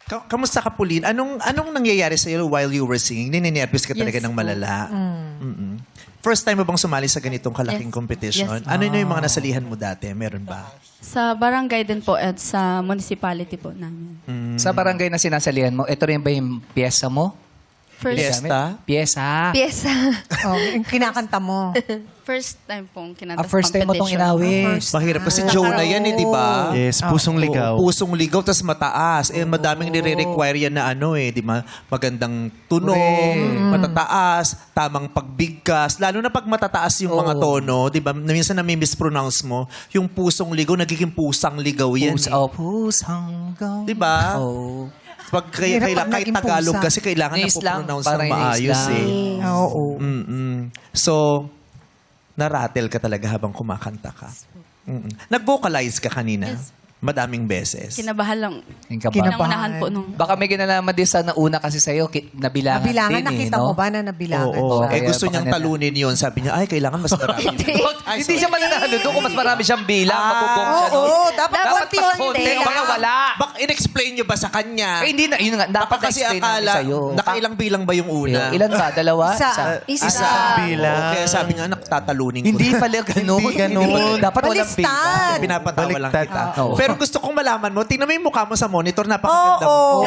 Kamusta ka, Pauline? Anong nangyayari sa'yo while you were singing? Ninenervous ka talaga Yes ng po. malala. Mm-mm. First time mo bang sumali sa ganitong kalaking Yes. competition? Yes. Ano yung mga nasalihan mo dati? Meron ba? Sa barangay din po at sa municipality po namin. Sa barangay na sinasalihan mo, ito rin ba yung pyesa mo? First, Fiesta? Pyesa. Pyesa. Oh, yung kinakanta mo. first time pong kinanta First time mo itong inawit. Mahirap kasi Jonah yan di ba? Yes, pusong ligaw. Oo, pusong ligaw, tas mataas. Madaming nire-require yan na di ba? Magandang tunog, matataas, tamang pagbigkas. Lalo na pag matataas yung mga tono, di ba? Minsan na may mispronounce mo, yung pusong ligaw, nagiging pusang ligaw yan. Pusang gaw. Di ba? Oh. Pag Hirap pag kahit naging Tagalog pusa. kasi kailangan na Nice lang, po-pronounce parang ng maayos nice lang. Oo. So, narattle ka talaga habang kumakanta ka. Nag-vocalize ka kanina. Madaming beses. Kinabahan lang. Yung kaba. Kinabahan. Pinangunahan po nung... Baka may ginalaman din sa nauna kasi sa'yo, nabilangan Nabilangan, din nakita no? mo ba na nabilangan Oo. siya? Kaya Gusto niyang baka talunin yun. Sabi niya, ay, kailangan mas marami. Hindi siya mananalo doon kung mas marami siyang bilang. Mabubong siya doon. Oo, dapat Dapat konti-konti. konti. Baka wala. Bak, in-explain niyo ba sa kanya? Eh, hindi na. Yun nga. Dapat Baka kasi na-explain namin akala, sa'yo. nakailang bilang ba yung una? Ilan ba? Dalawa? Isa. Isang bilang. Oo, kaya sabi nga, tatalunin ko. Hindi pala ganun. Hindi ganun. Dapat walang Baliktad. bilang. Pinapatawa lang Baliktad. kita. Oo. Pero gusto kong malaman mo, tingnan mo yung mukha mo sa monitor, napakaganda mo. Oo.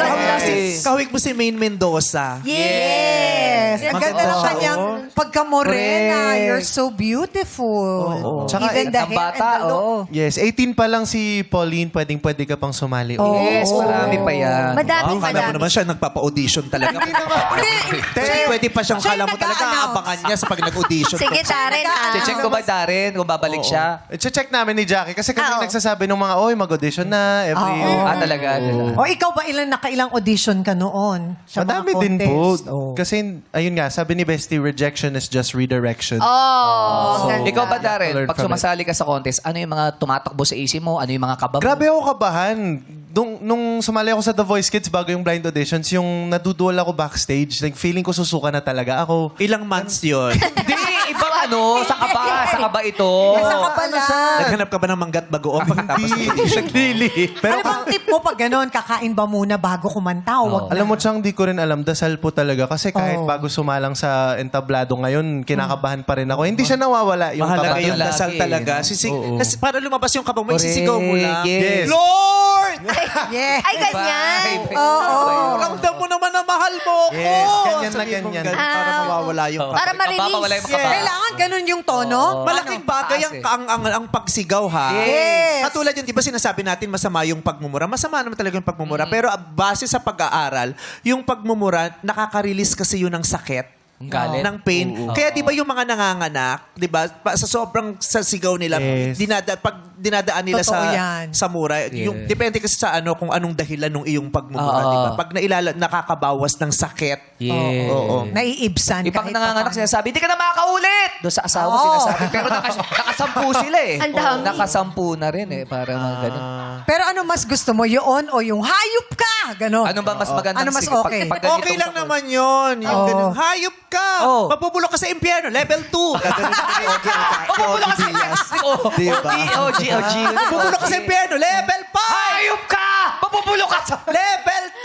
Kahawig mo si Maine Mendoza. Yes! Ang ganda ng Maganda. kanyang pagka-morena. Correct. You're so beautiful. Tsaka, Even the Ang hair bata, and the look. oo. Yes, 18 pa lang si Pauline, pwede ka pang sumali. Oo. Yes, marami pa yan. Madami, Kala mo madami. naman siya nagpapa-audition talaga. Kasi pwede pa siyang Siya kala mo yung talaga nag-a-announce. aabangan niya sa pag nag-audition. Sige, Darren. Check ko ba, Darren, kung babalik siya? Check namin ni Jackie kasi kami Oo. nagsasabi ng mga, oy, mag-audition na every... Talaga. O ikaw ba nakailang audition ka noon? Sa mga Madami din po. contest? Oh. Kasi, ayun nga, sabi ni Bestie, rejection is just redirection. Oh, ganda. Ikaw ba, Darren, Learn pag from it. sumasali ka sa contest, ano yung mga tumatakbo sa isip mo? Ano yung mga kaba mo? Grabe ako kabahan. Nung sumali ako sa The Voice Kids bago yung blind auditions, yung naduduwal ako backstage, like feeling ko susuka na talaga ako. Ilang months yun? Hindi, ibang sa kaba. Sa kaba ito. Nasa ka pala. Naghanap ka ba ng manggat bagoong pagkatapos ng audition? Pero Ano bang tip mo pag gano'n? Kakain ba muna bago kumanta? O wag alam mo, Chang, di ko rin alam. Dasal po talaga. Kasi kahit bago sumalang sa entablado ngayon, kinakabahan pa rin ako. Hindi siya nawawala. Yung Mahalaga kaba. yung lagi, dasal talaga. Oo. Kasi para lumabas yung kaba mo, Correct. isisigaw mo lang. Yes. Lord! Yeah. Ay, ganyan. Ramdam mo naman na mahal mo ako. Yes, ganyan na Sabihin mo ganyan. para mawawala yung kaba. Para ma-release. Mawawala yung mga kaba. Kailangan ganun yung tono? Malaking bagay ang pagsigaw, ha? Yes. Katulad yun, di ba sinasabi natin masama yung pagmumura? Masama naman talaga yung pagmumura. Pero base sa pag-aaral, yung pagmumura, nakaka-release kasi yun ng sakit. Ang galit. Ng pain. Kaya di ba yung mga nanganganak, di ba, sa sobrang sa sigaw nila, Yes. pag dinadaan nila Totoo yan. sa mura, yung depende kasi sa kung anong dahilan ng iyong pagmumura, di ba? Pag nakakabawas ng sakit. Yes. Oo. Naiibsan. Ipag kahit nanganganak papaano. sinasabi, hindi ka na makakaulit! Doon sa asawa Oo. sinasabi. Pero nakasampu sila eh. Ang dami. Nakasampu na rin eh. Para mga ganun. Pero ano mas gusto mo? Yun o yung hayop ka? Ganon. Ano ba mas magandang Ano mas sige? okay? ganitong Okay lang sa- naman yun. Yung Oo. ganun, hayop ka! Oo. Mabubulok ka sa impyerno, level 2. Gaganon ka kay OG. Mabubulok ka sa... Diba? OG. Mabubulok ka sa impyerno, level 5! Hayop ka! Mabubulok ka sa... Level 10!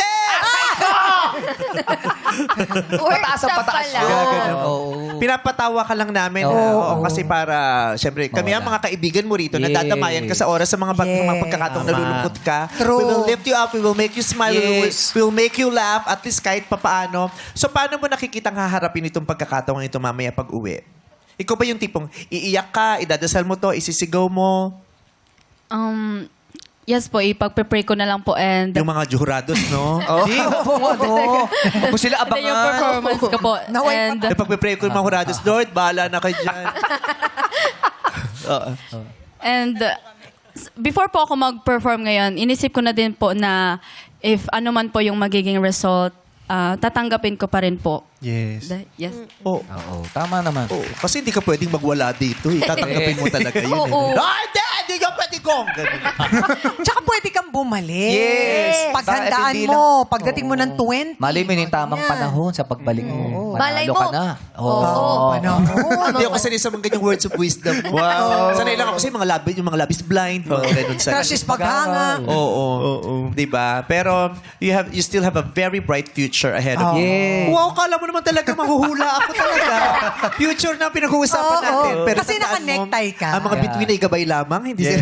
Pataas ang Workshop pataas pala. yun. Oo. Oo. Pinapatawa ka lang namin. Oo. Oo, kasi para, syempre, kami ang Wala. mga kaibigan mo rito, Yes. nadadamayan ka sa oras sa mga, mga Yes. pagkakataong Tama. nalulungkot ka. True. We will lift you up, we will make you smile, Yes. we will make you laugh, at least kahit papaano. So, paano mo nakikitang haharapin itong pagkakataong ito mamaya pag-uwi? Ikaw ba yung tipong iiyak ka, idadasal mo to, isisigaw mo? Yes po, ipag-prepare ko na lang po and Yung mga jurados, no? Hindi, Kung sila then yung abangan. performance ko po. Naway And Pag-pray ko yung mga jurados, Lord, bahala na kayo dyan. And before po ako mag-perform ngayon, inisip ko na din po na if ano man po yung magiging result, tatanggapin ko pa rin po. Yes. Yes. Oo. Oo, tama naman. Oo. Kasi hindi ka pwedeng magwala dito. Tatanggapin mo talaga yun. Oo. Hindi ka pwede kong. Tsaka pwede kang bumalik. Yes. Paghandaan Hindi mo. Pagdating mo ng 20. Mali mo yung tamang panahon sa pagbalik mo. Malay Panalo mo. ka na. Panahon. Hindi ako sanay sa mga ganyang words of wisdom. Wow. Sanay lang ako sa yung mga love is blind. Mga ganun sa Crush is paghanga. Oo. Diba? Pero you still have a very bright future ahead of you. Yes. Wow, kala mo naman talaga mahuhula ako talaga. Future na pinag-uusapan Oo. natin. Pero Kasi tandaan mo, naka-necktie ka. Ang mga bituin ay gabay lamang. Hindi sila.